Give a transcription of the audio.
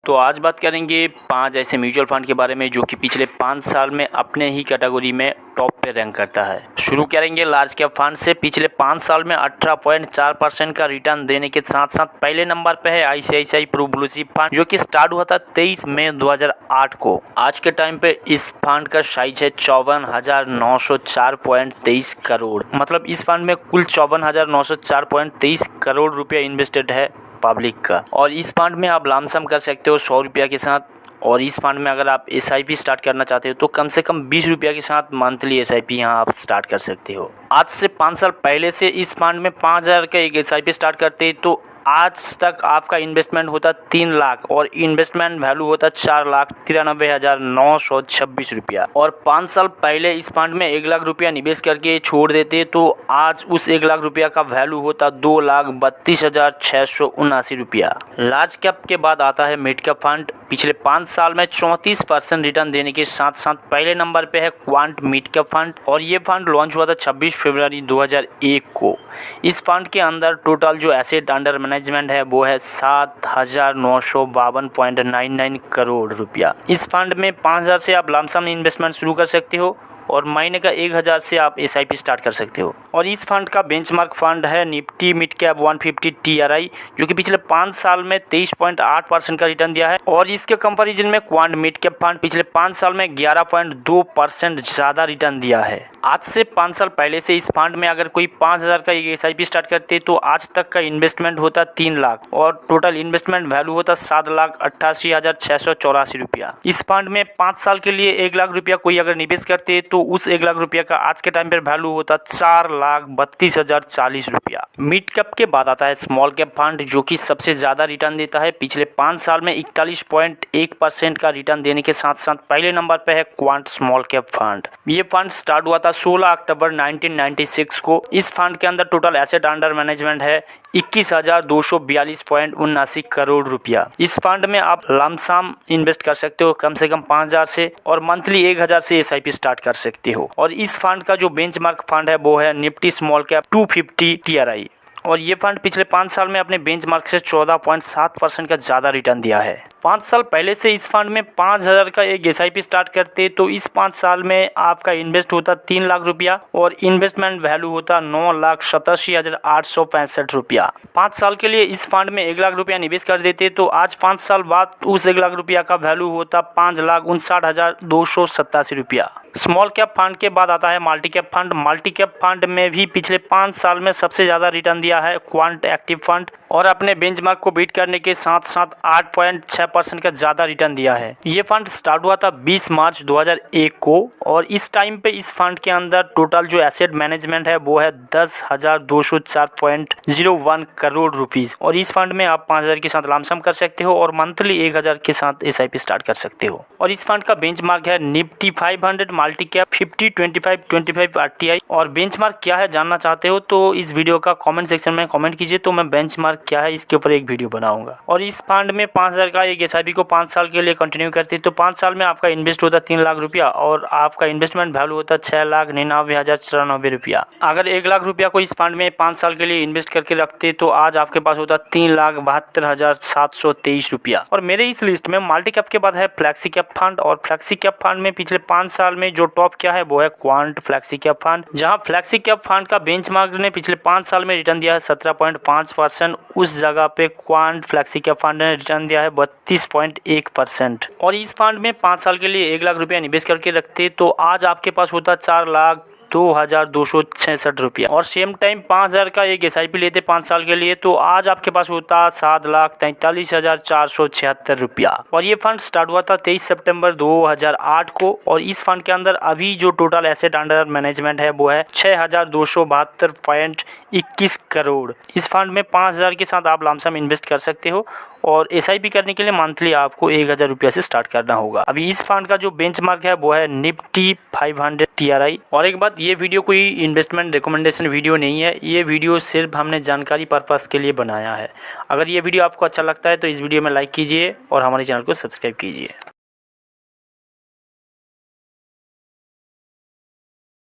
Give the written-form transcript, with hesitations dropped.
तो आज बात करेंगे 5 ऐसे म्यूचुअल फंड के बारे में जो कि पिछले 5 साल में अपने ही कैटेगरी में टॉप पे रैंक करता है। शुरू करेंगे लार्ज कैप फंड से। पिछले 5 साल में 18.4% का रिटर्न देने के साथ साथ पहले नंबर पे है ICICI pru blue chip fund, जो कि स्टार्ट हुआ था 23 मई 2008 को। आज के टाइम पे इस फंड का साइज है 54,904.23 करोड़। मतलब इस फंड में कुल 54,904.23 करोड़ रुपया इन्वेस्टेड है पब्लिक का। और इस फंड में आप लमसम कर सकते हो 100 रुपया के साथ। और इस फंड में अगर आप एसआईपी स्टार्ट करना चाहते हो तो कम से कम 20 रुपया के साथ मंथली एसआईपी यहाँ आप स्टार्ट कर सकते हो। आज से 5 साल पहले से इस फंड में 5,000 का एक एसआईपी स्टार्ट करते तो आज तक आपका इन्वेस्टमेंट होता 3 लाख और इन्वेस्टमेंट वैल्यू होता 4,93,926 रुपया। और 5 साल पहले इस फंड में 1 लाख रुपया निवेश करके छोड़ देते तो आज उस 1 लाख रुपया का वैल्यू होता 2,32,679 रुपया। लार्ज कैप के बाद आता है मिड कैप फंड। पिछले 5 साल में 34% रिटर्न देने के साथ साथ पहले नंबर पे है क्वांट मिड कैप फंड। और ये फंड लॉन्च हुआ था 26 फरवरी 2001 को। इस फंड के अंदर टोटल जो एसेट अंडर मैनेजमेंट है वो है 7,952.99 करोड़ रुपया। इस फंड में 5,000 से आप लमसम इन्वेस्टमेंट शुरू कर सकते हो और महीने का 1,000 से आप एसआईपी स्टार्ट कर सकते हो। और इस फंड का बेंचमार्क फंड है निफ्टी मिड कैप 150 टीआरआई, जो कि पिछले 5 साल में 23.8% का रिटर्न दिया है। और इसके कंपैरिजन में क्वांट मिड कैप फंड पिछले 5 साल में 11.2% ज़्यादा रिटर्न दिया है। आज से 5 साल पहले से इस फंड में अगर कोई 5,000 का एसआईपी स्टार्ट करते तो आज तक का इन्वेस्टमेंट होता 3 लाख और टोटल इन्वेस्टमेंट वैल्यू होता 7,88,684 रुपया। इस फंड में 5 साल के लिए 1 लाख रुपया कोई अगर निवेश करते तो उस 1 लाख रुपया का आज के टाइम पर वैल्यू होता 4,32,040 रुपया। मिड कैप के बाद आता है स्मॉल कैप फंड, जो कि सबसे ज्यादा रिटर्न देता है। पिछले 5 साल में 41.1% का रिटर्न देने के साथ साथ पहले नंबर पे है क्वांट स्मॉल कैप फंड। ये फंड स्टार्ट हुआ था 16 अक्टूबर 1996 को। इस फंड के अंदर टोटल एसेट अंडर मैनेजमेंट है 21,242.79 करोड़ रुपया। इस फंड में आप लमसम इन्वेस्ट कर सकते हो कम से कम 5,000 से और मंथली 1,000 से एसआईपी स्टार्ट कर सकते हो। और इस फंड का जो बेंचमार्क फंड है वो है निफ्टी स्मॉल कैप 250 टीआरआई। और ये फंड पिछले 5 साल में अपने बेंचमार्क से 14.7% का ज़्यादा रिटर्न दिया है। 5 साल पहले से इस फंड में 5,000 का एक एसआईपी स्टार्ट करते तो इस 5 साल में आपका इन्वेस्ट होता 3 लाख रुपया और इन्वेस्टमेंट वैल्यू होता 9,87,865 रुपया। 5 साल के लिए इस फंड में 1 लाख रुपया निवेश कर देते तो आज 5 साल बाद उस 1 लाख रुपया का वैल्यू होता 5,59,287 रुपया। स्मॉल कैप फंड के बाद आता है multi cap fund. Multi cap fund में भी पिछले 5 साल में सबसे ज़्यादा रिटर्न दिया है क्वांट एक्टिव फंड और अपने बेंचमार्क को बीट करने के साथ साथ 8.6% का ज़्यादा रिटर्न दिया है। ये फंड स्टार्ट हुआ था 20 मार्च 2001 को और इस टाइम पे इस फंड के अंदर टोटल जो एसेट मैनेजमेंट है वो है 10,204.01 करोड़ रुपीज़। और इस फंड में आप 5,000 के साथ लमसम कर सकते हो और मंथली 1,000 के साथ एसआईपी स्टार्ट कर सकते हो। और इस फंड का बेंचमार्क है निफ्टी 500 मल्टी कैप 50-25-25 आरटीआई। और बेंचमार्क क्या है जानना चाहते हो तो इस वीडियो का कमेंट सेक्शन में कमेंट कीजिए, तो मैं बेंचमार्क क्या है इसके ऊपर एक वीडियो बनाऊंगा। और इस फंड में 5,000 का एक एसआईपी को 5 साल के लिए कंटिन्यू करते तो 5 साल में आपका इन्वेस्ट होता 3 लाख रुपया और आपका इन्वेस्टमेंट वैल्यू होता 6,99,094 रुपया। अगर 1 लाख रुपया को इस फंड में 5 साल के लिए इन्वेस्ट करके रखते तो आज आपके पास होता 3,72,723 रुपया। और मेरे इस लिस्ट में मल्टी कैप के बाद है फ्लैक्सी कैप फंड। और फ्लैक्सी कैप फंड में पिछले 5 साल में जो टॉप क्या है वो है क्वांट फ्लैक्सी कैप फंड, जहां फ्लैक्सी कैप फंड का बेंचमार्क ने पिछले 5 साल में रिटर्न दिया है 17.5%। उस जगह पे क्वांट फ्लैक्सी कैप फंड ने रिटर्न दिया है 32.1%। और इस फंड में 5 साल के लिए 1 लाख रुपया निवेश करके रखते तो आज आपके पास होता 4,02,266 रुपया। और सेम टाइम 5,000 का एक एसआईपी लेते 5 साल के लिए तो आज आपके पास होता 7,43,476 रुपया। और ये फंड स्टार्ट हुआ था 23 सितंबर 2008 को। और इस फंड के अंदर अभी जो टोटल एसेट अंडर मैनेजमेंट है वो है 6,272.21 करोड़। इस फंड में 5,000 के साथ आप लमसम इन्वेस्ट कर सकते हो और एसआईपी करने के लिए मंथली आपको 1,000 रुपया से स्टार्ट करना होगा। अभी इस फंड का जो बेंचमार्क है वो है निफ्टी 500 टीआरआई। और एक बात, ये वीडियो कोई इन्वेस्टमेंट रिकमेंडेशन वीडियो नहीं है, ये वीडियो सिर्फ हमने जानकारी पर्पस के लिए बनाया है। अगर ये वीडियो आपको अच्छा लगता है तो इस वीडियो में लाइक कीजिए और हमारे चैनल को सब्सक्राइब कीजिए।